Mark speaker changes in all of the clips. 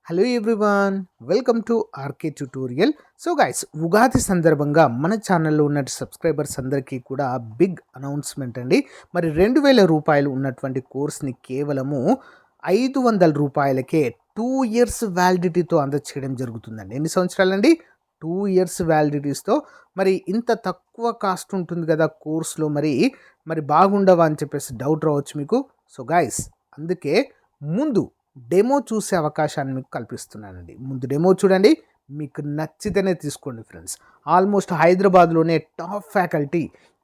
Speaker 1: Hello everyone, welcome to RK tutorial. So guys, Ugadi సందర్భంగా మన ఛానల్లో ఉన్న సబ్స్క్రైబర్స్ అందరికీ కూడా బిగ్ అనౌన్స్మెంట్ అండి. మరి 2000 రూపాయలు ఉన్నటువంటి కోర్స్ని కేవలము 500 రూపాయలకే 2 ఇయర్స్ వ్యాలిడిటీతో అందచేయడం జరుగుతుందండి. ఎన్ని సంవత్సరాలండి? 2 ఇయర్స్ వ్యాలిడిటీస్తో. మరి ఇంత తక్కువ కాస్ట్ ఉంటుంది కదా కోర్సులో, మరి బాగుండవా అని చెప్పేసి డౌట్ రావచ్చు మీకు. సో గైస్, అందుకే ముందు డెమో చూసే అవకాశాన్ని మీకు కల్పిస్తున్నానండి. ముందు డెమో చూడండి, మీకు నచ్చితేనే తీసుకోండి ఫ్రెండ్స్. ఆల్మోస్ట్ హైదరాబాద్లోనే టాప్ ఫ్యాకల్టీ,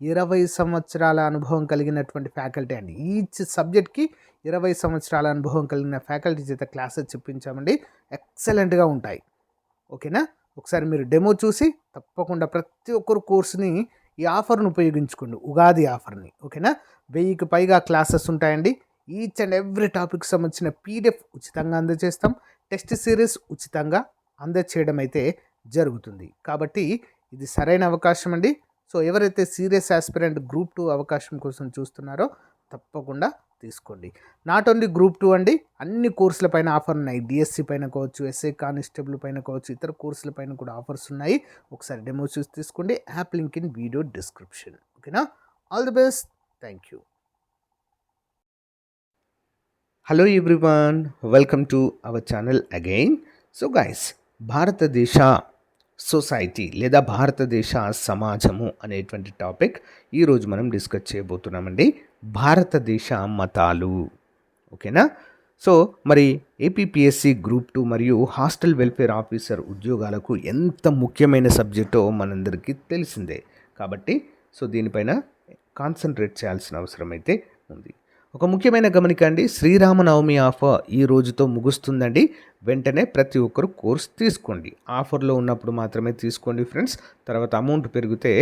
Speaker 1: 20 సంవత్సరాల అనుభవం కలిగినటువంటి ఫ్యాకల్టీ అండి. ఈచ్ సబ్జెక్ట్కి 20 సంవత్సరాల అనుభవం కలిగిన ఫ్యాకల్టీ చేత క్లాసెస్ చెప్పించామండి. ఎక్సలెంట్గా ఉంటాయి. ఓకేనా? ఒకసారి మీరు డెమో చూసి తప్పకుండా ప్రతి ఒక్కరు కోర్సుని ఈ ఆఫర్ను ఉపయోగించుకోండి, ఉగాది ఆఫర్ని. ఓకేనా? 1000కి పైగా క్లాసెస్ ఉంటాయండి. ఈచ్ అండ్ ఎవ్రీ టాపిక్ సంబంధించిన పీడిఎఫ్ ఉచితంగా అందజేస్తాం. టెస్ట్ సిరీస్ ఉచితంగా అందజేయడం అయితే జరుగుతుంది. కాబట్టి ఇది సరైన అవకాశం అండి. సో ఎవరైతే సీరియస్ ఆస్పిరెంట్ గ్రూప్ 2 అవకాశం కోసం చూస్తున్నారో తప్పకుండా తీసుకోండి. నాట్ ఓన్లీ గ్రూప్ 2 అండి, అన్ని కోర్సుల పైన ఆఫర్ ఉన్నాయి. డిఎస్సి పైన కావచ్చు, ఎస్ఐ కానిస్టేబుల్ పైన కావచ్చు, ఇతర కోర్సుల పైన కూడా ఆఫర్స్ ఉన్నాయి. ఒకసారి డెమో చూసి తీసుకోండి. App link in video description. ఓకేనా? All the best. Thank you. Hello everyone, welcome to our channel again. So guys, భారతదేశ సొసైటీ లేదా భారతదేశ సమాజము అనేటువంటి టాపిక్ ఈరోజు మనం డిస్కస్ చేయబోతున్నామండి. భారతదేశ మతాలు. ఓకేనా? సో మరి ఏపీపీఎస్సి గ్రూప్ 2 మరియు హాస్టల్ వెల్ఫేర్ ఆఫీసర్ ఉద్యోగాలకు ఎంత ముఖ్యమైన సబ్జెక్టో మనందరికీ తెలిసిందే. కాబట్టి సో దీనిపైన కాన్సన్ట్రేట్ చేయాల్సిన అవసరం అయితే ఉంది. ఒక ముఖ్యమైన గమనిక అండి, శ్రీరామనవమి ఆఫర్ ఈ రోజుతో ముగుస్తుందండి. వెంటనే ప్రతి ఒక్కరు కోర్స్ తీసుకోండి. ఆఫర్లో ఉన్నప్పుడు మాత్రమే తీసుకోండి ఫ్రెండ్స్. తర్వాత అమౌంట్ పెరిగితే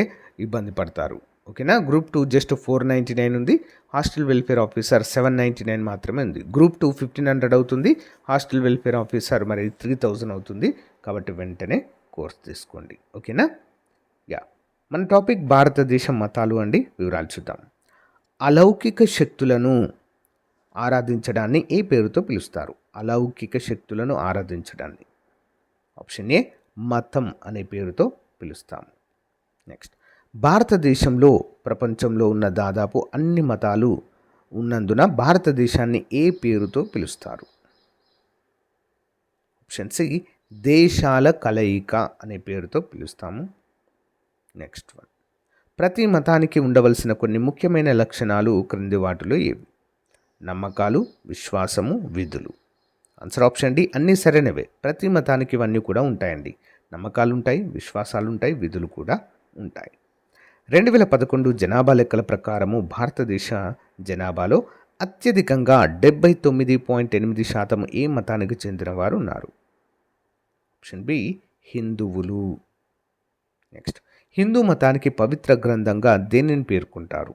Speaker 1: ఇబ్బంది పడతారు. ఓకేనా? గ్రూప్ 2 జస్ట్ 499 ఉంది. హాస్టల్ వెల్ఫేర్ ఆఫీసర్ 799 మాత్రమే ఉంది. గ్రూప్ 2 1500 అవుతుంది. హాస్టల్ వెల్ఫేర్ ఆఫీసర్ మరి 3000 అవుతుంది. కాబట్టి వెంటనే కోర్స్ తీసుకోండి. ఓకేనా? యా, మన టాపిక్ భారతదేశం మతాలు అండి. వివరాలు చూద్దాం. అలౌకిక శక్తులను ఆరాధించడాన్ని ఏ పేరుతో పిలుస్తారు? అలౌకిక శక్తులను ఆరాధించడాన్ని ఆప్షన్ ఏ మతం అనే పేరుతో పిలుస్తాము. నెక్స్ట్, భారతదేశంలో ప్రపంచంలో ఉన్న దాదాపు అన్ని మతాలు ఉన్నందున భారతదేశాన్ని ఏ పేరుతో పిలుస్తారు? ఆప్షన్ సి దేశాల కలయిక అనే పేరుతో పిలుస్తాము. నెక్స్ట్ వన్, ప్రతి మతానికి ఉండవలసిన కొన్ని ముఖ్యమైన లక్షణాలు క్రింది వాటిలో ఏవి? నమ్మకాలు, విశ్వాసము, విధులు. ఆన్సర్ ఆప్షన్ డి అన్నీ సరైనవే. ప్రతి మతానికి ఇవన్నీ కూడా ఉంటాయండి. నమ్మకాలు ఉంటాయి, విశ్వాసాలు ఉంటాయి, విధులు కూడా ఉంటాయి. 2011 జనాభా లెక్కల ప్రకారము భారతదేశ జనాభాలో అత్యధికంగా 79.8% ఏ మతానికి చెందిన వారు ఉన్నారు? ఆప్షన్ బి హిందువులు. నెక్స్ట్, హిందూ మతానికి పవిత్ర గ్రంథంగా దేనిని పేర్కొంటారు?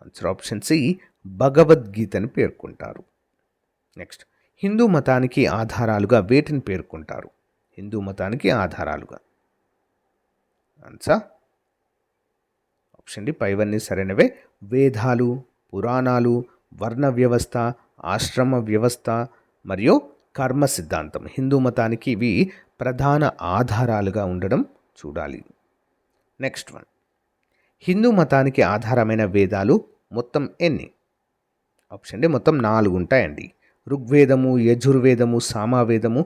Speaker 1: ఆన్సర్ ఆప్షన్ సి భగవద్గీతని పేర్కొంటారు. నెక్స్ట్, హిందూ మతానికి ఆధారాలుగా వేటిని పేర్కొంటారు? హిందూ మతానికి ఆధారాలుగా ఆన్సర్ ఆప్షన్ డి పైవన్నీ సరైనవే. వేదాలు, పురాణాలు, వర్ణ వ్యవస్థ, ఆశ్రమ వ్యవస్థ మరియు కర్మ సిద్ధాంతం. హిందూ మతానికి ఇవి ప్రధాన ఆధారాలుగా ఉండడం చూడాలి. నెక్స్ట్ వన్, హిందూ మతానికి ఆధారమైన వేదాలు మొత్తం ఎన్ని? ఆప్షన్ డి మొత్తం 4 ఉంటాయండి. ఋగ్వేదము, యజుర్వేదము, సామవేదము,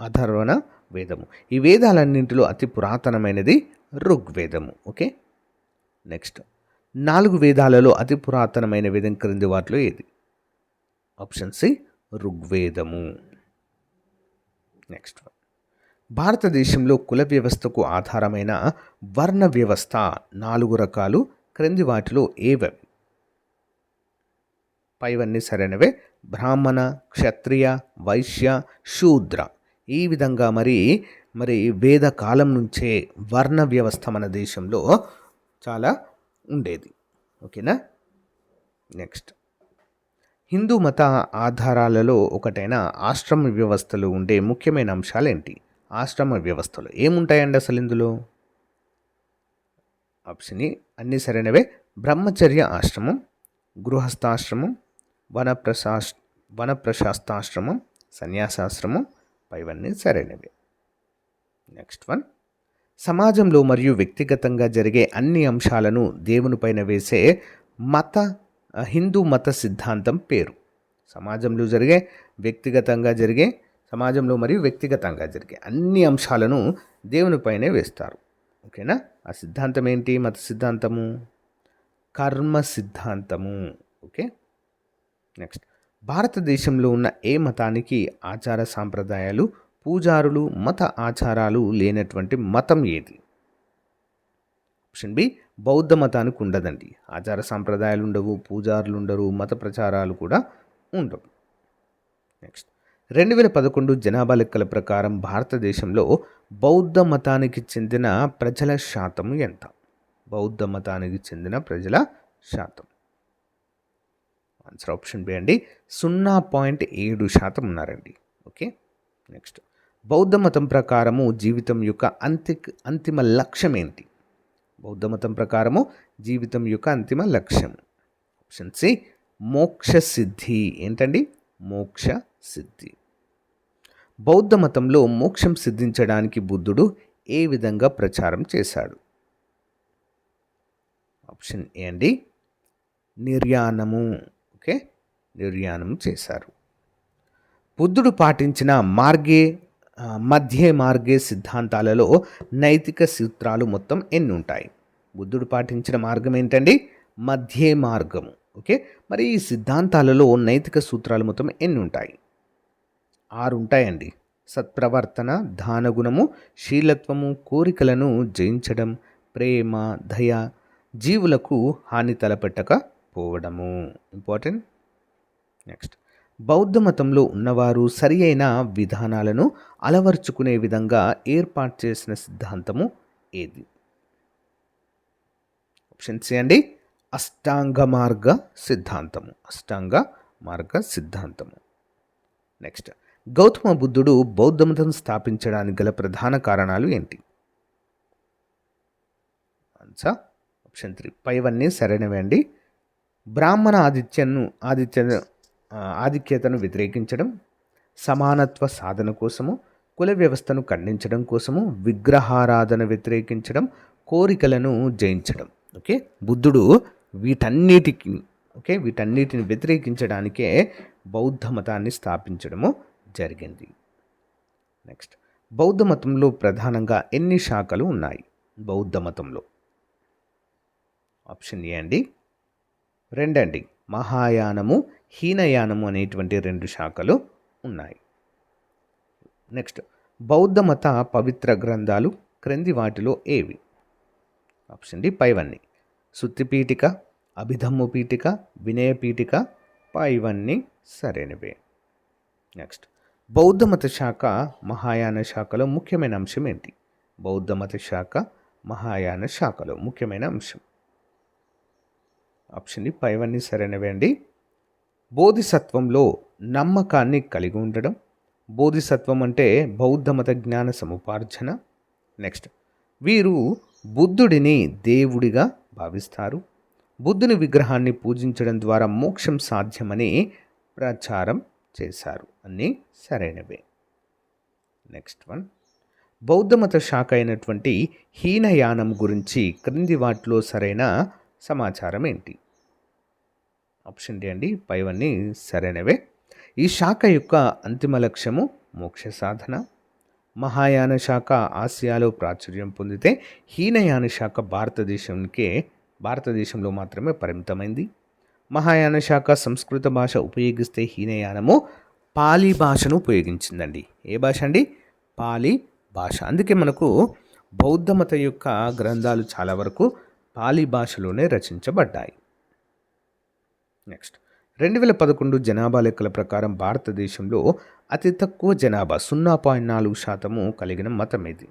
Speaker 1: అథర్వణ వేదము. ఈ వేదాలన్నింటిలో అతి పురాతనమైనది ఋగ్వేదము. ఓకే. నెక్స్ట్, 4 వేదాలలో అతి పురాతనమైన వేదం క్రింది వాటిలో ఏది? Option C ఋగ్వేదము. నెక్స్ట్, భారతదేశంలో కుల వ్యవస్థకు ఆధారమైన వర్ణ వ్యవస్థ 4 రకాలు. క్రింది వాటిలో ఏవవి? పైవన్నీ సరైనవే. బ్రాహ్మణ, క్షత్రియ, వైశ్య, శూద్ర. ఈ విధంగా మరి వేద కాలం నుంచే వర్ణ వ్యవస్థ మన దేశంలో చాలా ఉండేది. ఓకేనా? నెక్స్ట్, హిందూ మత ఆధారాలలో ఒకటైన ఆశ్రమ వ్యవస్థలో ఉండే ముఖ్యమైన అంశాలు ఏంటి? ఆశ్రమ వ్యవస్థలో ఏముంటాయండి అసలు ఇందులో? ఆప్షన్ ఏ అన్నీ సరైనవే. బ్రహ్మచర్య ఆశ్రమం, గృహస్థాశ్రమం, వనప్రశాస్తాశ్రమం, సన్యాసాశ్రమం పైవన్నీ సరైనవి. నెక్స్ట్ వన్, సమాజంలో మరియు వ్యక్తిగతంగా జరిగే అన్ని అంశాలను దేవునిపైన వేసే మత హిందూ మత సిద్ధాంతం పేరు. సమాజంలో జరిగే సమాజంలో మరియు వ్యక్తిగతంగా జరిగే అన్ని అంశాలను దేవునిపైనే వేస్తారు. ఓకేనా? ఆ సిద్ధాంతం ఏంటి? మత సిద్ధాంతము కర్మ సిద్ధాంతము. ఓకే. నెక్స్ట్, భారతదేశంలో ఉన్న ఏ మతానికి ఆచార సాంప్రదాయాలు, పూజారులు, మత ఆచారాలు లేనటువంటి మతం ఏది? ఆప్షన్ బి, బౌద్ధ మతానికి ఉండదండి. ఆచార సాంప్రదాయాలు ఉండవు, పూజారులు ఉండరు, మత ప్రచారాలు కూడా ఉండవు. నెక్స్ట్, 2011 జనాభా లెక్కల ప్రకారం భారతదేశంలో బౌద్ధ మతానికి చెందిన ప్రజల శాతం ఎంత? బౌద్ధ మతానికి చెందిన ప్రజల శాతం. ఆన్సర్ ఆప్షన్ బి అండి, 0.7% ఉన్నారండి. ఓకే. నెక్స్ట్, బౌద్ధ మతం ప్రకారము జీవితం యొక్క అంతిమ లక్ష్యం ఏంటి? బౌద్ధ మతం ప్రకారము జీవితం యొక్క అంతిమ లక్ష్యం. ఆప్షన్ సి, మోక్ష సిద్ధి. ఏంటండి? మోక్ష సిద్ధి. బౌద్ధ మతంలో మోక్షం సిద్ధించడానికి బుద్ధుడు ఏ విధంగా ప్రచారం చేశాడు? ఆప్షన్ ఏ అండి, నిర్యాణము. ఓకే, నిర్యాణం చేశారు. బుద్ధుడు పాటించిన మధ్య మార్గే సిద్ధాంతాలలో నైతిక సూత్రాలు మొత్తం ఎన్ని ఉంటాయి? బుద్ధుడు పాటించిన మార్గం ఏంటండి? మధ్య మార్గము. ఓకే, మరి ఈ సిద్ధాంతాలలో నైతిక సూత్రాలు మొత్తం ఎన్ని ఉంటాయి? 6 ఉంటాయండి. సత్ప్రవర్తన, దానగుణము, శీలత్వము, కోరికలను జయించడం, ప్రేమ, దయ, జీవులకు హాని తలపెట్టకపోవడము. ఇంపార్టెంట్. నెక్స్ట్, బౌద్ధ మతంలో ఉన్నవారు సరి అయిన విధానాలను అలవర్చుకునే విధంగా ఏర్పాటు చేసిన సిద్ధాంతము ఏది? ఆప్షన్ సి అండి, అష్టాంగ మార్గ సిద్ధాంతము. అష్టాంగ మార్గ సిద్ధాంతము. నెక్స్ట్, గౌతమ బుద్ధుడు బౌద్ధ మతం స్థాపించడానికి గల ప్రధాన కారణాలు ఏంటి? Answer option 3. పైవన్నీ సరైనవే అండి. బ్రాహ్మణ ఆధిక్యతను వ్యతిరేకించడం, సమానత్వ సాధన కోసము, కుల వ్యవస్థను ఖండించడం కోసము, విగ్రహారాధన వ్యతిరేకించడం, కోరికలను జయించడం. ఓకే, బుద్ధుడు వీటన్నిటిని వ్యతిరేకించడానికే బౌద్ధ మతాన్ని స్థాపించడము జరిగింది. నెక్స్ట్, బౌద్ధ మతంలో ప్రధానంగా ఎన్ని శాఖలు ఉన్నాయి? బౌద్ధ మతంలో ఆప్షన్ ఏ అండి, 2 అండి. మహాయానము, హీనయానము అనేటువంటి 2 శాఖలు ఉన్నాయి. నెక్స్ట్, బౌద్ధ మత పవిత్ర గ్రంథాలు క్రింది వాటిలో ఏవి? ఆప్షన్ డి, పైవన్నీ. సుత్తిపీఠిక, అభిధమ్ము పీఠిక, వినయపీఠిక పైవన్నీ సరైనవే. నెక్స్ట్, బౌద్ధ మత శాఖ మహాయాన శాఖలో ముఖ్యమైన అంశం ఏంటి? బౌద్ధ మత శాఖ మహాయాన శాఖలో ముఖ్యమైన అంశం. ఆప్షన్ డి, పైవన్నీ సరైనవే అండి. బోధిసత్వంలో నమ్మకాన్ని కలిగి ఉండడం. బోధిసత్వం అంటే బౌద్ధ మత జ్ఞాన సముపార్జన. నెక్స్ట్, వీరు బుద్ధుడిని దేవుడిగా భావిస్తారు. బుద్ధుని విగ్రహాన్ని పూజించడం ద్వారా మోక్షం సాధ్యమని ప్రచారం చేశారు. అన్నీ సరైనవే. నెక్స్ట్ వన్, బౌద్ధ మత శాఖ అయినటువంటి హీనయానం గురించి క్రింది వాటిలో సరైన సమాచారం ఏంటి? ఆప్షన్ డి అండి, పైవన్నీ సరైనవే. ఈ శాఖ యొక్క అంతిమ లక్ష్యము మోక్ష సాధన. మహాయాన శాఖ ఆసియాలో ప్రాచుర్యం పొందితే హీనయాన శాఖ భారతదేశంలో మాత్రమే పరిమితమైంది. మహాయాన శాఖ సంస్కృత భాష ఉపయోగిస్తే హీనయానము పాలీ భాషను ఉపయోగించిందండి. ఏ భాష అండి? పాలీ భాష. అందుకే మనకు బౌద్ధ మత యొక్క గ్రంథాలు చాలా వరకు పాలీ భాషలోనే రచించబడ్డాయి. నెక్స్ట్, 2011 జనాభా లెక్కల ప్రకారం భారతదేశంలో అతి తక్కువ జనాభా 0.4% కలిగిన మతం ఇది.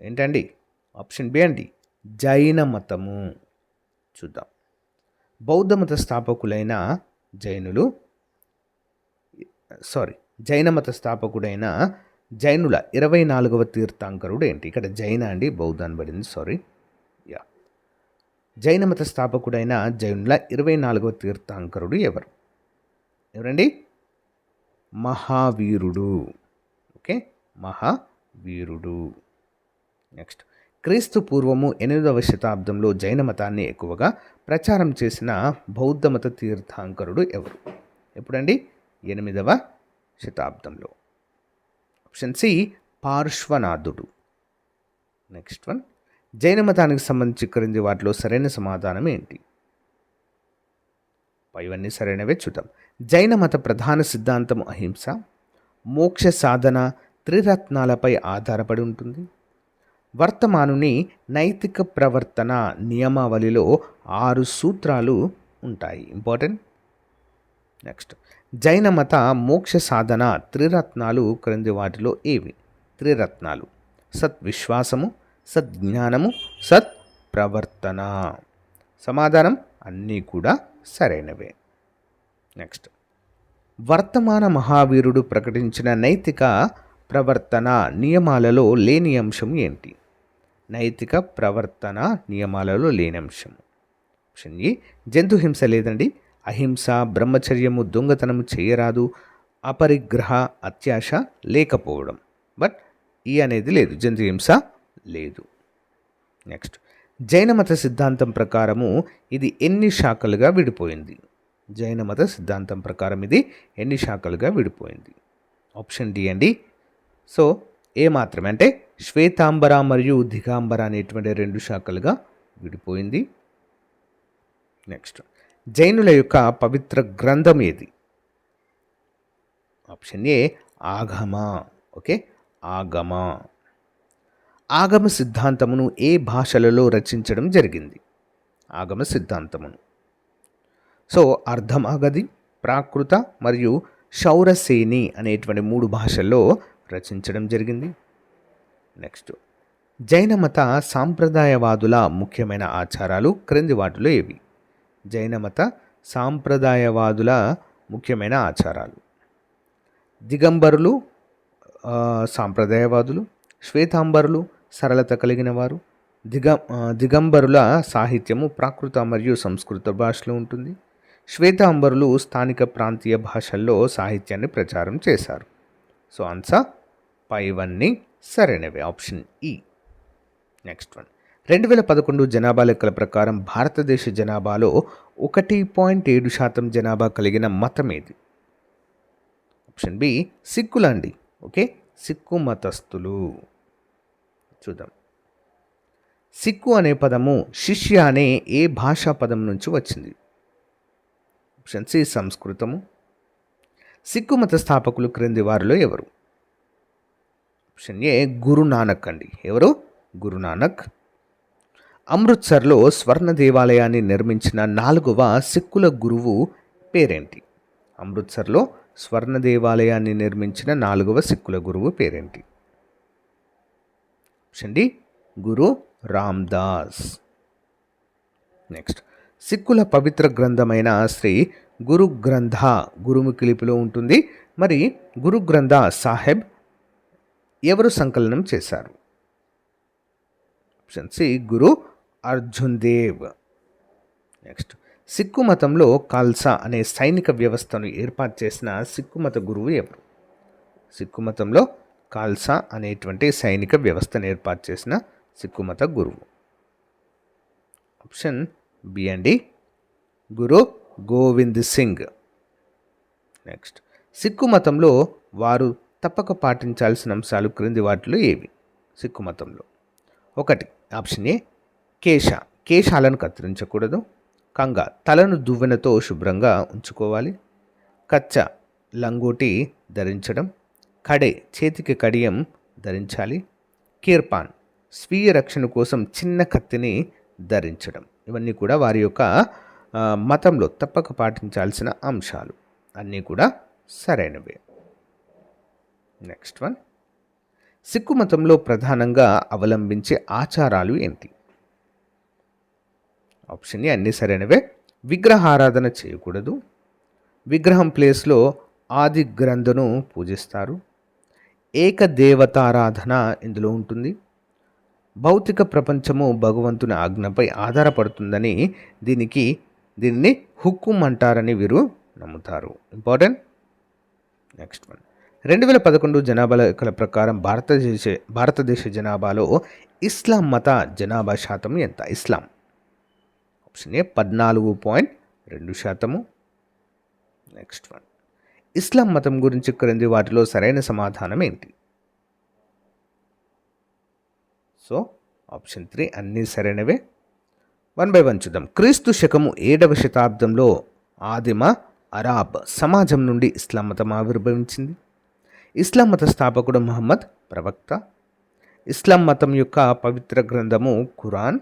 Speaker 1: ఏంటండి? ఆప్షన్ బి అండి, జైన మతము. చూద్దాం. బౌద్ధ మత స్థాపకులైన జైన మత స్థాపకుడైన జైనుల 24వ తీర్థంకరుడు ఏంటి? ఇక్కడ జైన అండి, బౌద్ధ అని పడింది, జైన మత స్థాపకుడైన జైనుల 24వ తీర్థంకరుడు ఎవరు? ఎవరండి? మహావీరుడు. ఓకే, మహావీరుడు. నెక్స్ట్, క్రీస్తు పూర్వము 8వ శతాబ్దంలో జైన మతాన్ని ఎక్కువగా ప్రచారం చేసిన బౌద్ధ మత తీర్థాంకరుడు ఎవరు? ఎప్పుడండి? 8వ శతాబ్దంలో. ఆప్షన్ సి పార్శ్వనాథుడు. నెక్స్ట్ వన్, జైన మతానికి సంబంధించి క్రింది వాటిలో సరైన సమాధానం ఏంటి? ఇవన్నీ సరైనవే, చూద్దాం. జైన మత ప్రధాన సిద్ధాంతం అహింస, మోక్ష సాధన, త్రిరత్నాలపై ఆధారపడి ఉంటుంది. వర్తమానుని నైతిక ప్రవర్తన నియమావళిలో 6 సూత్రాలు ఉంటాయి. ఇంపార్టెంట్. నెక్స్ట్, జైన మత మోక్ష సాధన త్రిరత్నాలు క్రింది వాటిలో ఏవి? త్రిరత్నాలు: సద్విశ్వాసము, సద్జ్ఞానము, సత్ ప్రవర్తన. సమాధానం అన్నీ కూడా సరైనవే. నెక్స్ట్, వర్తమాన మహావీరుడు ప్రకటించిన నైతిక ప్రవర్తన నియమాలలో లేని అంశం ఏంటి? నైతిక ప్రవర్తన నియమాలలో లేని అంశం. ఆప్షన్ ఏ జంతుహింస లేదండి. అహింస, బ్రహ్మచర్యము, దొంగతనము చేయరాదు, అపరిగ్రహ, అత్యాశ లేకపోవడం. బట్ ఈ అనేది లేదు, జంతుహింస లేదు. నెక్స్ట్, జైన మత సిద్ధాంతం ప్రకారము ఇది ఎన్ని శాఖలుగా విడిపోయింది? జైన మత సిద్ధాంతం ప్రకారం ఇది ఎన్ని శాఖలుగా విడిపోయింది? ఆప్షన్ డి అండి. సో ఏ మాత్రమే, అంటే శ్వేతాంబర మరియు దిగాంబర అనేటువంటి 2 శాఖలుగా విడిపోయింది. నెక్స్ట్, జైనుల యొక్క పవిత్ర గ్రంథం ఏది? Option A Agama. ఓకే, ఆగమ. ఆగమ సిద్ధాంతమును ఏ భాషలలో రచించడం జరిగింది? ఆగమ సిద్ధాంతమును. సో అర్ధమాగధి, ప్రాకృత మరియు శౌరసేని అనేటువంటి 3 భాషల్లో రచించడం జరిగింది. నెక్స్ట్, జైన మత సాంప్రదాయవాదుల ముఖ్యమైన ఆచారాలు క్రింది వాటిలో ఏవి? జైన మత సాంప్రదాయవాదుల ముఖ్యమైన ఆచారాలు: దిగంబరులు సాంప్రదాయవాదులు, శ్వేతాంబరులు సరళత కలిగిన వారు. దిగంబరుల సాహిత్యము ప్రాకృత మరియు సంస్కృత భాషలో ఉంటుంది. శ్వేతాంబరులు స్థానిక ప్రాంతీయ భాషల్లో సాహిత్యాన్ని ప్రచారం చేశారు. సో ఆన్సర్ పైవన్నీ సరైనవి, ఆప్షన్ ఈ. నెక్స్ట్ వన్, 2011 జనాభా లెక్కల ప్రకారం భారతదేశ జనాభాలో 1.7% జనాభా కలిగిన మతం ఏది? ఆప్షన్ బి సిక్కులండి. ఓకే, సిక్కు మతస్థులు. చూద్దాం. సిక్కు అనే పదము శిష్య అనే ఏ భాషా పదం నుంచి వచ్చింది? Option C సంస్కృతము. సిక్కు మత స్థాపకులు క్రింది వారిలో ఎవరు? ఆప్షన్ ఏ గురునానక్ అండి. ఎవరు? గురునానక్. అమృత్సర్లో స్వర్ణ దేవాలయాన్ని నిర్మించిన 4వ సిక్కుల గురువు పేరేంటి? అమృత్సర్లో స్వర్ణ దేవాలయాన్ని నిర్మించిన 4వ సిక్కుల గురువు పేరేంటి? ఆప్షన్ డి గురు రామ్దాస్. నెక్స్ట్, సిక్కుల పవిత్ర గ్రంథమైన శ్రీ గురు గ్రంథ గురుముఖి లిపిలో ఉంటుంది. మరి గురు గ్రంథ సాహెబ్ ఎవరు సంకలనం చేశారు? ఆప్షన్ సి గురు అర్జున్ దేవ్. నెక్స్ట్, సిక్కు మతంలో ఖాల్సా అనే సైనిక వ్యవస్థను ఏర్పాటు చేసిన సిక్కు మత గురువు ఎవరు? సిక్కు మతంలో ఖాల్సా అనేటువంటి సైనిక వ్యవస్థను ఏర్పాటు చేసిన సిక్కు మత గురువు. ఆప్షన్ బి అండి, గురు గోవింద్ సింగ్. నెక్స్ట్, సిక్కు మతంలో వారు తప్పక పాటించాల్సిన అంశాలు క్రింది వాటిలో ఏవి? సిక్కు మతంలో 1 ఆప్షన్ ఏ కేశాలను కత్తిరించకూడదు. కంగ తలను దువ్వెనతో శుభ్రంగా ఉంచుకోవాలి. కచ్చ లంగోటి ధరించడం. కడే చేతికి కడియం ధరించాలి. కీర్పాన్ స్వీయ రక్షణ కోసం చిన్న కత్తిని ధరించడం. ఇవన్నీ కూడా వారి యొక్క మతంలో తప్పక పాటించాల్సిన అంశాలు. అన్నీ కూడా సరైనవే. నెక్స్ట్ వన్, సిక్కు మతంలో ప్రధానంగా అవలంబించే ఆచారాలు ఏంటి? ఆప్షన్ ఏ అన్నీ సరైనవే. విగ్రహారాధన చేయకూడదు. విగ్రహం ప్లేస్లో ఆది గ్రంథను పూజిస్తారు. ఏకదేవతారాధన ఇందులో ఉంటుంది. భౌతిక ప్రపంచము భగవంతుని ఆజ్ఞపై ఆధారపడుతుందని దీనిని హుక్కుం అంటారని వీరు నమ్ముతారు. ఇంపార్టెంట్. నెక్స్ట్ వన్, 2011 జనాభా లెక్కల ప్రకారం భారతదేశ జనాభాలో ఇస్లాం మత జనాభా శాతం ఎంత? Islam. Option A 14.2%. Next one, Islam మతం గురించి క్రింది వాటిలో సరైన సమాధానం ఏంటి? సో ఆప్షన్ 3 అన్నీ సరైనవే. 1 by 1 చూద్దాం. క్రీస్తు శకము 7వ శతాబ్దంలో ఆదిమ అరాబ్ సమాజం నుండి ఇస్లాం మతం ఆవిర్భవించింది. ఇస్లాం మత స్థాపకుడు మహమ్మద్ ప్రవక్త. ఇస్లాం మతం యొక్క పవిత్ర గ్రంథము ఖురాన్.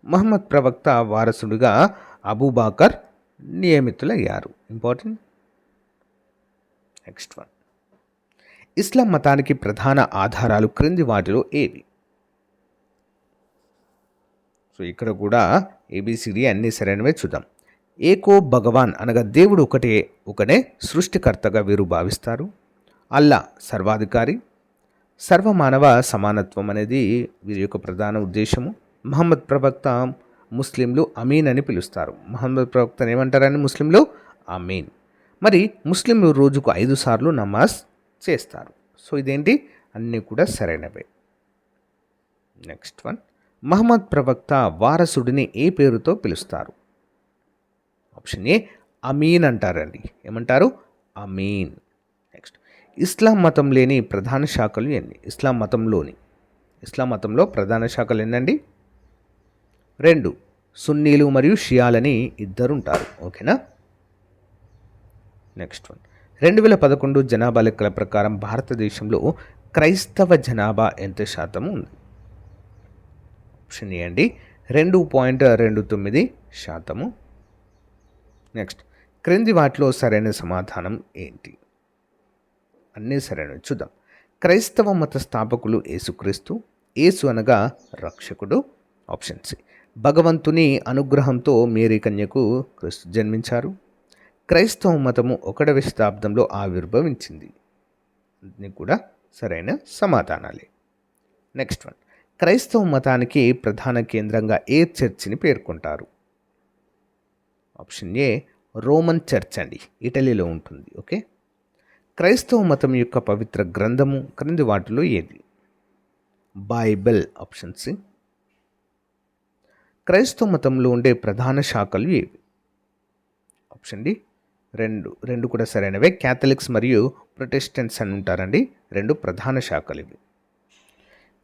Speaker 1: మహమ్మద్ ప్రవక్త వారసుడిగా అబూబాకర్ నియమితులయ్యారు. ఇంపార్టెంట్. నెక్స్ట్ వన్, ఇస్లాం మతానికి ప్రధాన ఆధారాలు క్రింది వాటిలో ఏవి? సో ఇక్కడ కూడా ఏబిసిడి అన్నీ సరైనవే. చూద్దాం. ఏకో భగవాన్ అనగా దేవుడు ఒకడే సృష్టికర్తగా వీరు భావిస్తారు. అల్లా సర్వాధికారి. సర్వమానవ సమానత్వం అనేది వీరి యొక్క ప్రధాన ఉద్దేశము. మహమ్మద్ ప్రవక్త ముస్లింలు అమీన్ అని పిలుస్తారు. మహమ్మద్ ప్రవక్తను ఏమంటారని ముస్లింలు? అమీన్. మరి ముస్లింలు రోజుకు 5 సార్లు నమాజ్ చేస్తారు. సో ఇదేంటి? అన్నీ కూడా సరైనవే. నెక్స్ట్ వన్, మహమ్మద్ ప్రవక్త వారసుడిని ఏ పేరుతో పిలుస్తారు? ఆప్షన్ ఏ అమీన్ అంటారండి. ఏమంటారు? అమీన్. నెక్స్ట్, ఇస్లాం మతం లేని ప్రధాన శాఖలు ఎన్ని? ఇస్లాం మతంలో ప్రధాన శాఖలు ఎన్నండి? 2. సున్నీలు మరియు షియాలని ఇద్దరు ఉంటారు. ఓకేనా? నెక్స్ట్ వన్, 2011 జనాభా లెక్కల ప్రకారం భారతదేశంలో క్రైస్తవ జనాభా ఎంత శాతం ఉంది? ఆప్షన్ ఏ అండి 2.29%. నెక్స్ట్, క్రింది వాటిలో సరైన సమాధానం ఏంటి? అన్నీ సరైనవి. చూద్దాం. క్రైస్తవ మత స్థాపకులు యేసుక్రీస్తు. యేసు అనగా రక్షకుడు. Option C. భగవంతుని అనుగ్రహంతో మేరీ కన్యకు క్రీస్తు జన్మించారు. క్రైస్తవ మతము 1వ శతాబ్దంలో ఆవిర్భవించింది. అన్నీ కూడా సరైన సమాధానాలే. నెక్స్ట్ వన్, క్రైస్తవ మతానికి ప్రధాన కేంద్రంగా ఏ చర్చిని పేర్కొంటారు? ఆప్షన్ ఏ రోమన్ చర్చ్ అండి. ఇటలీలో ఉంటుంది. ఓకే. క్రైస్తవ మతం యొక్క పవిత్ర గ్రంథము క్రింది వాటిలో ఏది? బైబిల్. Option C. క్రైస్తవ మతంలో ఉండే ప్రధాన శాఖలు ఏవి? ఆప్షన్ డి 2 కూడా సరైనవే. క్యాథలిక్స్ మరియు ప్రొటెస్టెంట్స్ అని ఉంటారండి. 2 ప్రధాన శాఖలు ఇవి.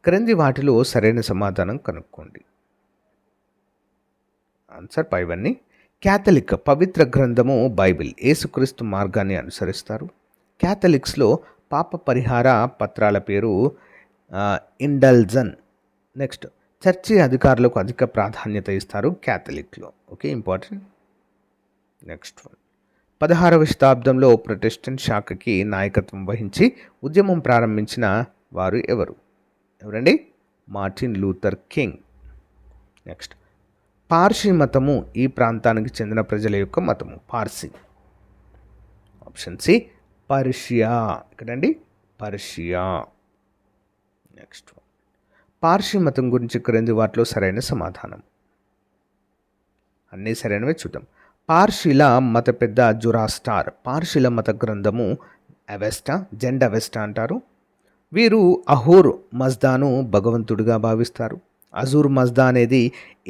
Speaker 1: క్రింది వాటిలో సరైన సమాధానం కనుక్కోండి. ఆన్సర్ పైవన్నీ. క్యాథలిక్ పవిత్ర గ్రంథము బైబిల్. యేసుక్రీస్తు మార్గాన్ని అనుసరిస్తారు. క్యాథలిక్స్లో పాప పరిహార పత్రాల పేరు ఇండల్జన్. నెక్స్ట్, చర్చి అధికారులకు అధిక ప్రాధాన్యత ఇస్తారు క్యాథలిక్లో. Okay, important. నెక్స్ట్ వన్, 16వ శతాబ్దంలో ప్రొటెస్టెంట్ శాఖకి నాయకత్వం వహించి ఉద్యమం ప్రారంభించిన వారు ఎవరండి? Martin Luther King. Next, Parsi మతము ఈ ప్రాంతానికి చెందిన ప్రజల యొక్క మతము. పార్సీ. Option C Persia. ఇక్కడండి పర్షియా. నెక్స్ట్ వన్, పార్సీ మతం గురించి క్రింది వాటిలో సరైన సమాధానం? అన్నీ సరైనవే. చూద్దాం. పార్షీల మత పెద్ద జురాస్టార్. పార్షీల మత గ్రంథము జెండ్ అవెస్టా అంటారు. వీరు అహూర్ మజ్దాను భగవంతుడిగా భావిస్తారు. అజూర్ మజ్దా అనేది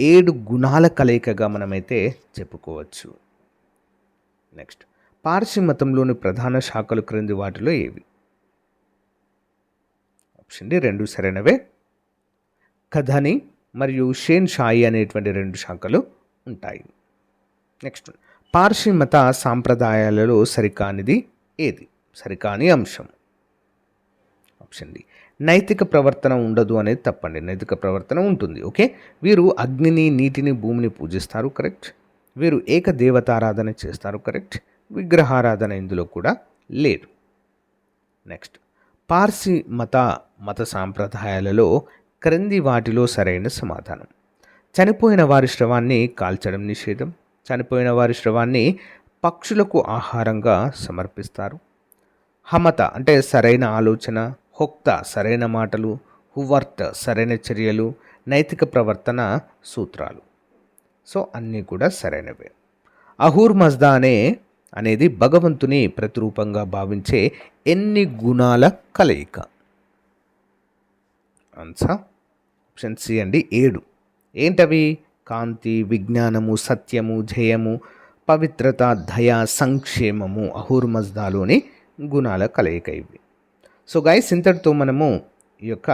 Speaker 1: 7 గుణాల కలయికగా మనమైతే చెప్పుకోవచ్చు. నెక్స్ట్, పార్సీ మతంలోని ప్రధాన శాఖలు క్రింది వాటిలో ఏవి? ఆప్షన్ డి 2 సరైనవే. కథని మరియు షేన్ షాయి అనేటువంటి 2 శాఖలు ఉంటాయి. నెక్స్ట్, పార్సీ మత సాంప్రదాయాలలో సరికానిది ఏది? సరికాని అంశం. ఆప్షన్ డి నైతిక ప్రవర్తన ఉండదు అనేది తప్పండి. నైతిక ప్రవర్తన ఉంటుంది. ఓకే. వీరు అగ్నిని, నీటిని, భూమిని పూజిస్తారు. కరెక్ట్. వీరు ఏక దేవతారాధన చేస్తారు. కరెక్ట్. విగ్రహారాధన ఇందులో కూడా లేదు. నెక్స్ట్, పార్సీ మత సాంప్రదాయాలలో క్రింది వాటిలో సరైన సమాధానం? చనిపోయిన వారి శ్రవాన్ని కాల్చడం నిషేధం. చనిపోయిన వారి శ్రవాన్ని పక్షులకు ఆహారంగా సమర్పిస్తారు. హమత అంటే సరైన ఆలోచన. హొక్త సరైన మాటలు. హువర్త్ సరైన చర్యలు. నైతిక ప్రవర్తన సూత్రాలు. సో అన్నీ కూడా సరైనవే. అహూర్ మజ్దా అనే అనేది భగవంతుని ప్రతిరూపంగా భావించే ఎన్ని గుణాల కలయిక? ఆన్సర్ ఆప్షన్ సి అండి 7. ఏంటవి? కాంతి, విజ్ఞానము, సత్యము, జయము, పవిత్రత, దయ, సంక్షేమము, అహూర్మజ్దాలోని గుణాల కలయిక ఇవి. సో గైస్, ఇంతటితో మనము ఈ యొక్క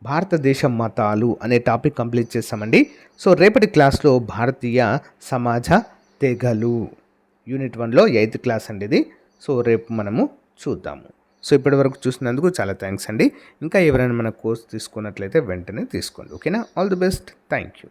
Speaker 1: భారతదేశ మతాలు అనే టాపిక్ కంప్లీట్ చేస్తామండి. సో రేపటి క్లాస్లో భారతీయ సమాజ తెగలు యూనిట్ 1లో 8th క్లాస్ అండి ఇది. సో రేపు మనము చూద్దాము. సో ఇప్పటి వరకు చూసినందుకు చాలా థ్యాంక్స్ అండి. ఇంకా ఎవరైనా మన కోర్స్ తీసుకున్నట్లయితే వెంటనే తీసుకోండి. ఓకేనా? All the best. Thank you.